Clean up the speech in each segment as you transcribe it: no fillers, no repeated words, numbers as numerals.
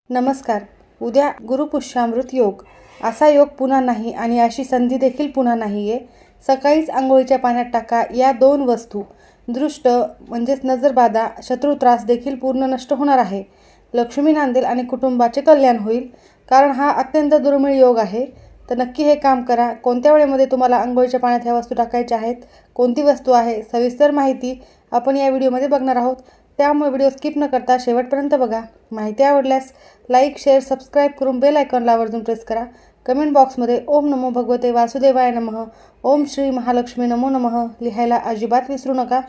नमस्कार. उद्या गुरुपुष्यामृत योग. असा योग पुन्हा नाही आणि अशी संधी देखील पुन्हा नाही आहे. सकाळीच आंघोळीच्या पाण्यात टाका या दोन वस्तू. दृष्ट म्हणजेच नजरबाधा, शत्रू त्रास देखील पूर्ण नष्ट होणार आहे. लक्ष्मी नांदेल आणि कुटुंबाचे कल्याण होईल. कारण हा अत्यंत दुर्मिळ योग आहे. तर नक्की हे काम करा. कोणत्या वेळेमध्ये तुम्हाला आंघोळीच्या पाण्यात ह्या वस्तू टाकायच्या आहेत, कोणती वस्तू आहे, सविस्तर माहिती आपण या व्हिडिओमध्ये बघणार आहोत. त्यामुळे व्हिडिओ स्किप न करता शेवटपर्यंत बघा. माहिती आवडल्यास लाईक, शेअर, सबस्क्राईब करून बेल आयकॉनला आवर्जून प्रेस करा. कमेंट बॉक्समध्ये ओम नमो भगवते वासुदेवाय नमः, ओम श्री महालक्ष्मी नमो नमः लिहायला अजिबात विसरू नका.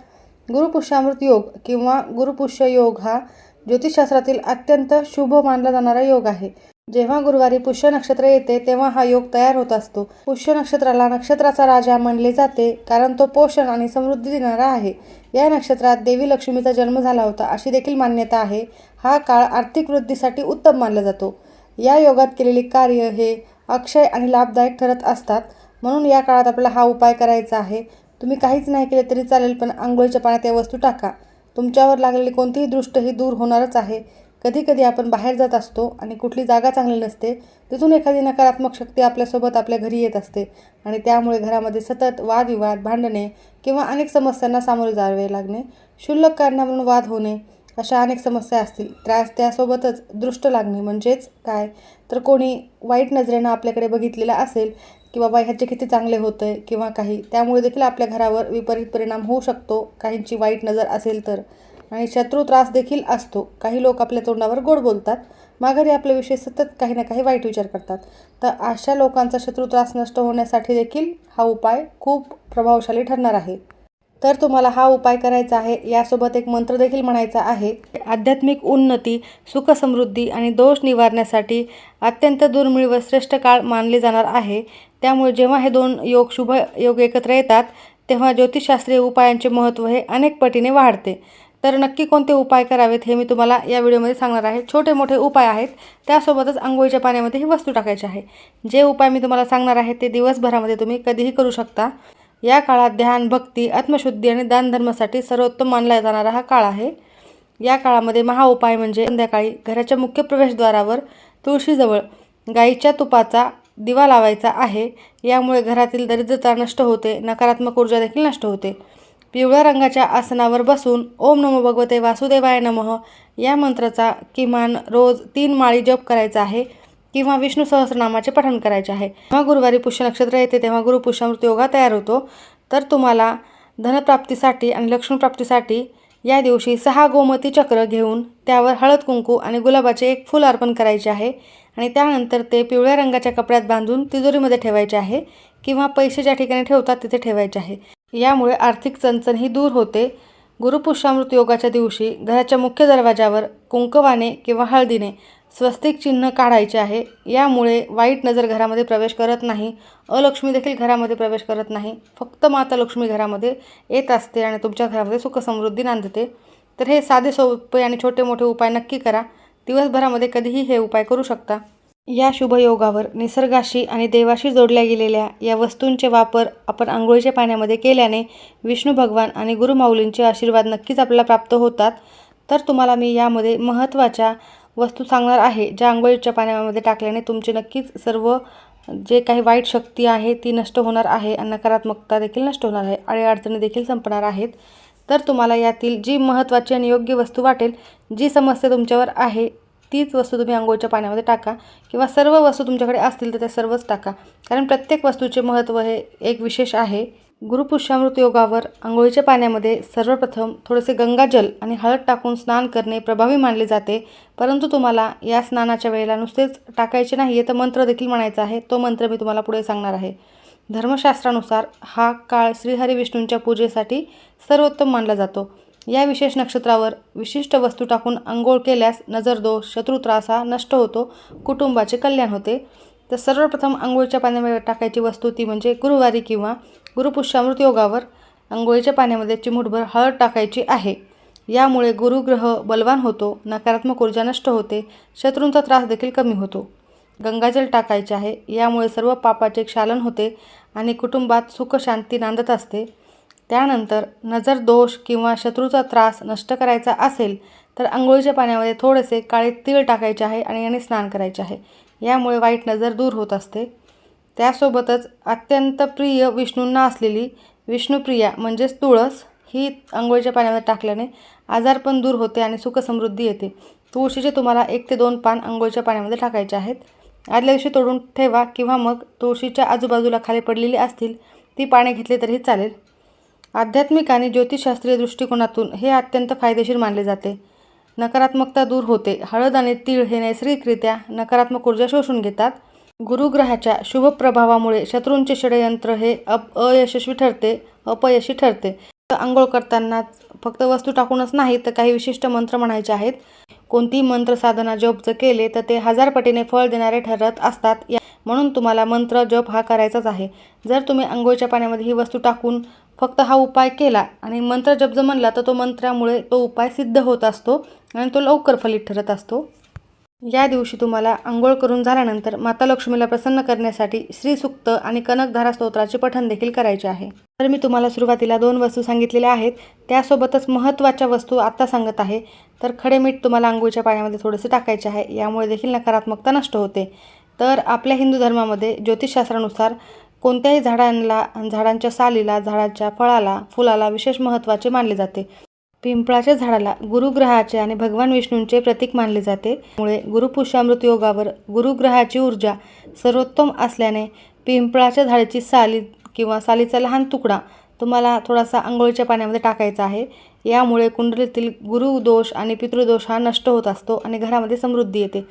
गुरुपुष्यामृत योग किंवा गुरुपुष्य योग हा ज्योतिषशास्त्रातील अत्यंत शुभ मानला जाणारा योग आहे. जेव्हा गुरुवारी पुष्य नक्षत्र येते तेव्हा हा योग तयार होत असतो. पुष्य नक्षत्राला नक्षत्राचा राजा मानले जाते कारण तो पोषण आणि समृद्धी देणारा आहे. या नक्षत्रात देवी लक्ष्मीचा जन्म झाला होता अशी देखील मान्यता आहे. हा काळ आर्थिक वृद्धीसाठी उत्तम मानला जातो. या योगात केलेले कार्य हे अक्षय आणि लाभदायक ठरत असतात. म्हणून या काळात आपल्याला हा उपाय करायचा आहे. तुम्ही काहीच नाही केले तरी चालेल, पण आंघोळीच्या पाण्यात या वस्तू टाका. तुमच्यावर लागलेली कोणतीही दृष्ट ही दूर होणारच आहे. कधी कधी आपण बाहेर जात असतो आणि कुठली जागा चांगली नसते, तिथून एखादी नकारात्मक शक्ती आपल्यासोबत आपल्या घरी येत असते आणि त्यामुळे घरामध्ये सतत वादविवाद, भांडणे किंवा अनेक समस्यांना सामोरे जावे लागणे, क्षुल्लक कारणावरून वाद होणे, अशा अनेक समस्या असतील. त्यासोबतच दृष्ट लागणे म्हणजेच काय, तर कोणी वाईट नजरेनं आपल्याकडे बघितलेला असेल की बाबा ह्याचे किती चांगले होतंय किंवा काही, त्यामुळे देखील आपल्या घरावर विपरीत परिणाम होऊ शकतो काहींची वाईट नजर असेल तर. आणि शत्रू त्रास देखील असतो. काही लोक आपल्या तोंडावर गोड बोलतात, माघारी आपल्याविषयी सतत काही ना काही वाईट विचार करतात. तर अशा लोकांचा शत्रू त्रास नष्ट होण्यासाठी देखील हा उपाय खूप प्रभावशाली ठरणार आहे. तर तुम्हाला हा उपाय करायचा आहे. यासोबत एक मंत्र देखील म्हणायचा आहे. आध्यात्मिक उन्नती, सुख समृद्धी आणि दोष निवारण्यासाठी अत्यंत दुर्मिळ व श्रेष्ठ काळ मानले जाणार आहे. त्यामुळे जेव्हा हे दोन योग, शुभ योग एकत्र येतात तेव्हा ज्योतिषशास्त्रीय उपायांचे महत्त्व हे अनेक पटीने वाढते. तर नक्की कोणते उपाय करावेत हे मी तुम्हाला या व्हिडिओमध्ये सांगणार आहे. छोटे मोठे उपाय आहेत. त्यासोबतच आंघोळीच्या पाण्यामध्ये ही वस्तू टाकायची आहे. जे उपाय मी तुम्हाला सांगणार आहे ते दिवसभरामध्ये तुम्ही कधीही करू शकता. या काळात ध्यान, भक्ती, आत्मशुद्धी आणि दानधर्मासाठी सर्वोत्तम मानला जाणारा हा काळ आहे. या काळामध्ये महाउपाय म्हणजे संध्याकाळी घराच्या मुख्य प्रवेशद्वारावर तुळशीजवळ गाईच्या तुपाचा दिवा लावायचा आहे. यामुळे घरातील दरिद्रता नष्ट होते, नकारात्मक ऊर्जा देखील नष्ट होते. पिवळ्या रंगाच्या आसनावर बसून ओम नमो भगवते वासुदेवाय नमः या मंत्राचा किमान रोज 3 माळी जप करायचा आहे किंवा विष्णू सहस्रनामाचे पठण करायचे आहे. जेव्हा गुरुवारी पुष्य नक्षत्र येते तेव्हा गुरुपुष्यामृत योगा तयार होतो. तर तुम्हाला धनप्राप्तीसाठी आणि लक्ष्मीप्राप्तीसाठी या दिवशी 6 गोमती चक्र घेऊन त्यावर हळद, कुंकू आणि गुलाबाचे एक फूल अर्पण करायचे आहे आणि त्यानंतर ते पिवळ्या रंगाच्या कपड्यात बांधून तिजोरीमध्ये ठेवायचे आहे किंवा पैसे ज्या ठिकाणी ठेवतात तिथे ठेवायचे आहे. यामुळे आर्थिक चणचण ही दूर होते. गुरुपुष्यामृत योगाच्या दिवशी घराच्या मुख्य दरवाजावर कुंकवाने किंवा हळदीने स्वस्तिक चिन्ह काढायचे आहे. यामुळे वाईट नजर घरामध्ये प्रवेश करत नाही, अलक्ष्मी देखील घरामध्ये प्रवेश करत नाही. फक्त माता लक्ष्मी घरामध्ये येत असते आणि तुमच्या घरामध्ये सुख समृद्धी नांदते. तर हे साधे सोपे आणि छोटे मोठे उपाय नक्की करा. दिवसभरामध्ये कधीही हे उपाय करू शकता. या शुभयोगावर निसर्गाशी आणि देवाशी जोडल्या गेलेल्या या वस्तूंचे वापर आपण आंघोळीच्या पाण्यामध्ये केल्याने विष्णू भगवान आणि गुरुमाऊलींचे आशीर्वाद नक्कीच आपल्याला प्राप्त होतात. तर तुम्हाला मी यामध्ये महत्त्वाच्या वस्तू सांगणार आहे ज्या आंघोळीच्या पाण्यामध्ये टाकल्याने तुमचे नक्कीच सर्व जे काही वाईट शक्ती आहे ती नष्ट होणार आहे आणि नकारात्मकता देखील नष्ट होणार आहे, अडीअडचणी देखील संपणार आहेत. तर तुम्हाला यातील जी महत्त्वाची आणि योग्य वस्तू वाटेल, जी समस्या तुमच्यावर आहे तीच वस्तू तुम्ही आंघोळीच्या पाण्यामध्ये टाका किंवा सर्व वस्तू तुमच्याकडे असतील तर त्या सर्वच टाका. कारण प्रत्येक वस्तूचे महत्त्व हे एक विशेष आहे. गुरुपुष्यामृत योगावर आंघोळीच्या पाण्यामध्ये सर्वप्रथम थोडेसे गंगाजल आणि हळद टाकून स्नान करणे प्रभावी मानले जाते. परंतु तुम्हाला या स्नानाच्या वेळेला नुसतेच टाकायचे नाही आहे, तर मंत्र देखील म्हणायचा आहे. तो मंत्र मी तुम्हाला पुढे सांगणार आहे. धर्मशास्त्रानुसार हा काळ श्रीहरी विष्णूंच्या पूजेसाठी सर्वोत्तम मानला जातो. या विशेष नक्षत्रावर विशिष्ट वस्तू टाकून अंघोळ केल्यास नजरदोष, शत्रुत्रास हा नष्ट होतो, कुटुंबाचे कल्याण होते. तर सर्वप्रथम अंघोळीच्या पाण्यामध्ये टाकायची वस्तू ती म्हणजे गुरुवारी किंवा गुरुपुष्यामृत योगावर अंघोळीच्या पाण्यामध्ये चिमूटभर हळद टाकायची आहे. यामुळे गुरुग्रह बलवान होतो, नकारात्मक ऊर्जा नष्ट होते, शत्रूंचा त्रास देखील कमी होतो. गंगाजल टाकायचे आहे. यामुळे सर्व पापाचे क्षालन होते आणि कुटुंबात सुख शांती नांदत असते. त्यानंतर नजर दोष किंवा शत्रूचा त्रास नष्ट करायचा असेल तर अंघोळीच्या पाण्यामध्ये थोडेसे काळे तीळ टाकायचे आहे आणि याने स्नान करायचे आहे. यामुळे वाईट नजर दूर होत असते. त्यासोबतच अत्यंत प्रिय विष्णूंना असलेली विष्णुप्रिया म्हणजेच तुळस ही अंघोळीच्या पाण्यामध्ये टाकल्याने आजारपण दूर होते आणि सुखसमृद्धी येते. तुळशीचे तुम्हाला 1 ते 2 पान अंघोळीच्या पाण्यामध्ये टाकायचे आहेत. आदल्या दिवशी तोडून ठेवा किंवा मग तुळशीच्या आजूबाजूला खाली पडलेली असतील ती पाने घेतली तरीही चालेल. आध्यात्मिक आणि ज्योतिषशास्त्रीय दृष्टिकोनातून हे अत्यंत फायदेशीर मानले जाते. नकारात्मकता दूर होते. हळद आणि तीळ हे नैसर्गिकरित्या नकारात्मक ऊर्जा शोषून घेतात. गुरुग्रहाच्या शुभ प्रभावामुळे शत्रूंचे षडयंत्र हे अपयशी ठरते. अंघोळ करताना फक्त वस्तू टाकूनच नाही तर काही विशिष्ट मंत्र म्हणायचे आहेत. कोणतीही मंत्र साधना जप जर केले तर ते 1000 पटीने फळ देणारे ठरत असतात. म्हणून तुम्हाला मंत्र जप हा करायचाच आहे. जर तुम्ही अंघोळीच्या पाण्यामध्ये ही वस्तू टाकून फक्त हा उपाय केला आणि मंत्र जप जर म्हणला तर तो मंत्रामुळे तो उपाय सिद्ध होत असतो आणि तो लवकर फलित ठरत असतो. या दिवशी तुम्हाला अंघोळ करून झाल्यानंतर माता लक्ष्मीला प्रसन्न करण्यासाठी श्रीसूक्त आणि कनकधारा स्तोत्राचे पठण देखील करायचे आहे. तर मी तुम्हाला सुरुवातीला 2 वस्तू सांगितलेल्या आहेत. त्यासोबतच महत्त्वाच्या वस्तू आत्ता सांगत आहे. तर खडे मीठ तुम्हाला अंघोळीच्या पाण्यामध्ये थोडेसे टाकायचे आहे. यामुळे देखील नकारात्मकता नष्ट होते. तर आपल्या हिंदू धर्मामध्ये ज्योतिषशास्त्रानुसार कोणत्याही झाडांच्या सालीला, झाडाच्या फळाला, फुलाला विशेष महत्त्वाचे मानले जाते. पिंपळाच्या झाडाला गुरुग्रहाचे आणि भगवान विष्णूंचे प्रतीक मानले जाते. त्यामुळे गुरुपुष्यामृत योगावर गुरुग्रहाची ऊर्जा सर्वोत्तम असल्याने पिंपळाच्या झाडाची साली किंवा सालीचा लहान तुकडा तुम्हाला थोडासा अंघोळीच्या पाण्यामध्ये टाकायचा आहे. यामुळे कुंडलीतील गुरुदोष आणि पितृदोष हा नष्ट होत असतो आणि घरामध्ये समृद्धी येते.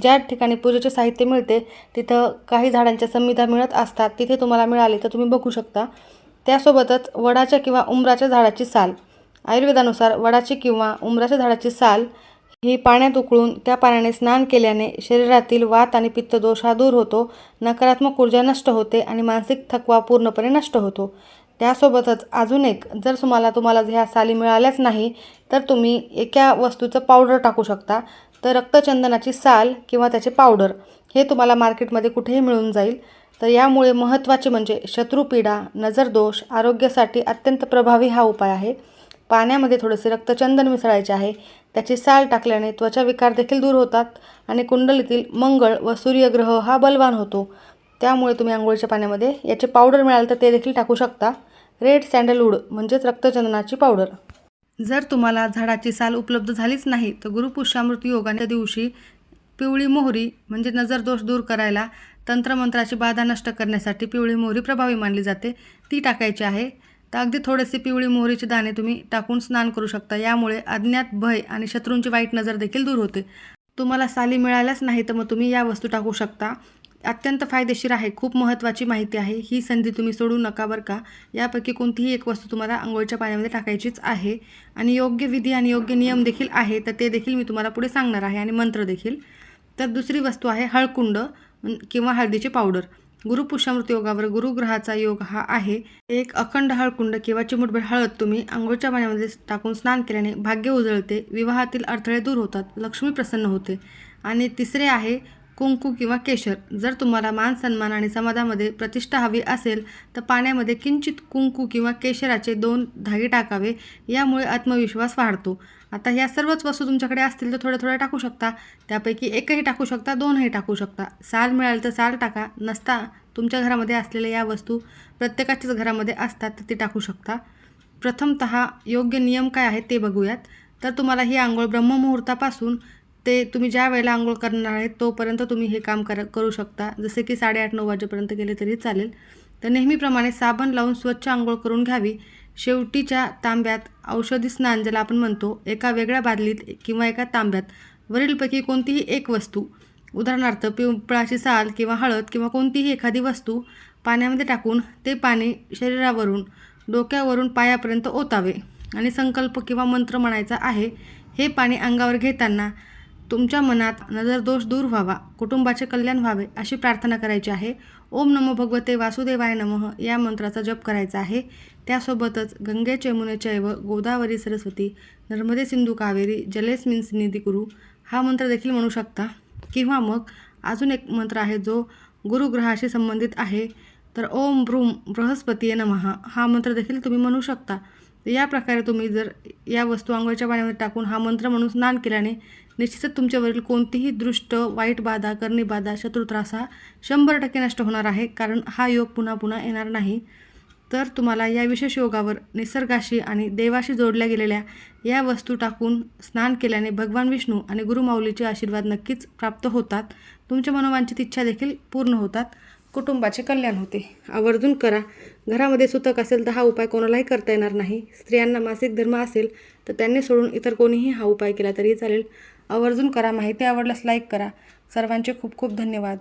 ज्या ठिकाणी पूजेचे साहित्य मिळते तिथं काही झाडांच्या संमिधा मिळत असतात. तिथे तुम्हाला मिळाली तर तुम्ही बघू शकता. त्यासोबतच वडाच्या किंवा उंबराच्या झाडाची साल, आयुर्वेदानुसार वडाची किंवा उंबराच्या झाडाची साल ही पाण्यात उकळून त्या पाण्याने स्नान केल्याने शरीरातील वात आणि पित्तदोष हा दूर होतो. नकारात्मक ऊर्जा नष्ट होते आणि मानसिक थकवा पूर्णपणे नष्ट होतो. त्यासोबतच अजून एक, जर तुम्हाला ह्या साली मिळाल्याच नाही तर तुम्ही एका वस्तूचं पावडर टाकू शकता. तर रक्तचंदनाची साल किंवा त्याचे पावडर हे तुम्हाला मार्केटमध्ये कुठेही मिळून जाईल. तर यामुळे महत्त्वाचे म्हणजे शत्रुपीडा, नजरदोष, आरोग्यासाठी अत्यंत प्रभावी हा उपाय आहे. पाण्यामध्ये थोडेसे रक्तचंदन मिसळायचे आहे. त्याची साल टाकल्याने त्वचा विकार देखील दूर होतात आणि कुंडलीतील मंगळ व सूर्यग्रह हा बलवान होतो. त्यामुळे तुम्ही अंघोळीच्या पाण्यामध्ये याचे पावडर मिळाले तर ते देखील टाकू शकता. रेड सँडलवूड म्हणजेच रक्तचंदनाची पावडर. जर तुम्हाला झाडाची साल उपलब्ध झालीच नाही तर गुरुपुष्यामृत योगाच्या दिवशी पिवळी मोहरी म्हणजे नजरदोष दूर करायला, तंत्रमंत्राची बाधा नष्ट करण्यासाठी पिवळी मोहरी प्रभावी मानली जाते, ती टाकायची आहे. तर अगदी थोडेसे पिवळी मोहरीचे दाणे तुम्ही टाकून स्नान करू शकता. यामुळे अज्ञात भय आणि शत्रूंची वाईट नजर देखील दूर होते. तुम्हाला साली मिळाल्याच नाही तर मग तुम्ही या वस्तू टाकू शकता. अत्यंत फायदेशीर आहे. खूप महत्त्वाची माहिती आहे. ही संधी तुम्ही सोडू नका बरं का. यापैकी कोणतीही एक वस्तू तुम्हाला अंघोळीच्या पाण्यामध्ये टाकायचीच आहे आणि योग्य विधी आणि योग्य नियम देखील आहे. तर ते देखील मी तुम्हाला पुढे सांगणार आहे आणि मंत्र देखील. तर दुसरी वस्तू आहे हळकुंड किंवा हळदीचे पावडर. गुरुपुष्यामृत योगावर गुरुग्रहाचा योग हा आहे. एक अखंड हळकुंड किंवा चिमूटभर हळद तुम्ही अंघोळीच्या पाण्यामध्ये टाकून स्नान केल्याने भाग्य उजळते, विवाहातील अडथळे दूर होतात, लक्ष्मी प्रसन्न होते. आणि तिसरे आहे कुंकू किंवा केशर. जर तुम्हाला मान सन्मान आणि समाजामध्ये प्रतिष्ठा हवी असेल तर पाण्यामध्ये किंचित कुंकू किंवा केशराचे 2 धागे टाकावे. यामुळे आत्मविश्वास वाढतो. आता ह्या सर्वच वस्तू तुमच्याकडे असतील तर थोड्या थोड्या टाकू शकता. त्यापैकी एकही टाकू शकता, 2ही टाकू शकता. साल मिळाली तर साल टाका. नसता तुमच्या घरामध्ये असलेल्या या वस्तू प्रत्येकाच्याच घरामध्ये असतात तर ते टाकू शकता. प्रथमतः योग्य नियम काय आहेत ते बघूयात. तर तुम्हाला ही आंघोळ ब्रह्ममुहूर्तापासून ते तुम्ही ज्या वेळेला आंघोळ करणार आहेत तोपर्यंत तुम्ही हे काम करू शकता. जसे की 8:30-9 वाजेपर्यंत केले तरी चालेल. तर नेहमीप्रमाणे साबण लावून स्वच्छ आंघोळ करून घ्यावी. शेवटीच्या तांब्यात औषधी स्नान ज्याला आपण म्हणतो, एका वेगळ्या बादलीत किंवा एका तांब्यात वरीलपैकी कोणतीही एक वस्तू, उदाहरणार्थ पिंपळाची साल किंवा हळद किंवा कोणतीही एखादी वस्तू पाण्यामध्ये टाकून ते पाणी शरीरावरून, डोक्यावरून पायापर्यंत ओतावे आणि संकल्प किंवा मंत्र म्हणायचा आहे. हे पाणी अंगावर घेताना तुमच्या मनात नजरदोष दूर व्हावा, कुटुंबाचे कल्याण व्हावे अशी प्रार्थना करायची आहे. ओम नमो भगवते वासुदेवाय नमः या मंत्राचा जप करायचा आहे. त्यासोबतच गंगे चैमुने चैव गोदावरी सरस्वती नर्मदे सिंधू कावेरी जलेस्मिन् सन्निधी कुरु हा मंत्र देखील म्हणू शकता. किंवा मग अजून एक मंत्र आहे जो गुरुग्रहाशी संबंधित आहे. तर ओम ब्रूम बृहस्पतीये नमः हा मंत्र देखील तुम्ही म्हणू शकता. तर या प्रकारे तुम्ही जर या वस्तू अंघोळीच्या पाण्यामध्ये टाकून हा मंत्र म्हणून स्नान केल्याने निश्चितच तुमच्यावरील कोणतीही दृष्ट, वाईट बाधा, करणी बाधा, शत्रुत्रास हा 100% नष्ट होणार आहे. कारण हा योग पुन्हा पुन्हा येणार नाही. तर तुम्हाला या विशेष योगावर निसर्गाशी आणि देवाशी जोडल्या गेलेल्या या वस्तू टाकून स्नान केल्याने भगवान विष्णू आणि गुरुमाऊलीचे आशीर्वाद नक्कीच प्राप्त होतात. तुमच्या मनोवांछित इच्छा देखील पूर्ण होतात. कुटुंबाचे कल्याण होते. आवर्जून करा. घरामध्ये सुतक असेल तर हा उपाय कोणालाही करता येणार नाही. स्त्रियांना मासिक धर्म असेल तर त्यांनी सोडून इतर कोणीही हा उपाय केला तरी चालेल. आवर्जून करा. माहिती आवडल्यास लाईक करा. सर्वांचे खूप खूप धन्यवाद.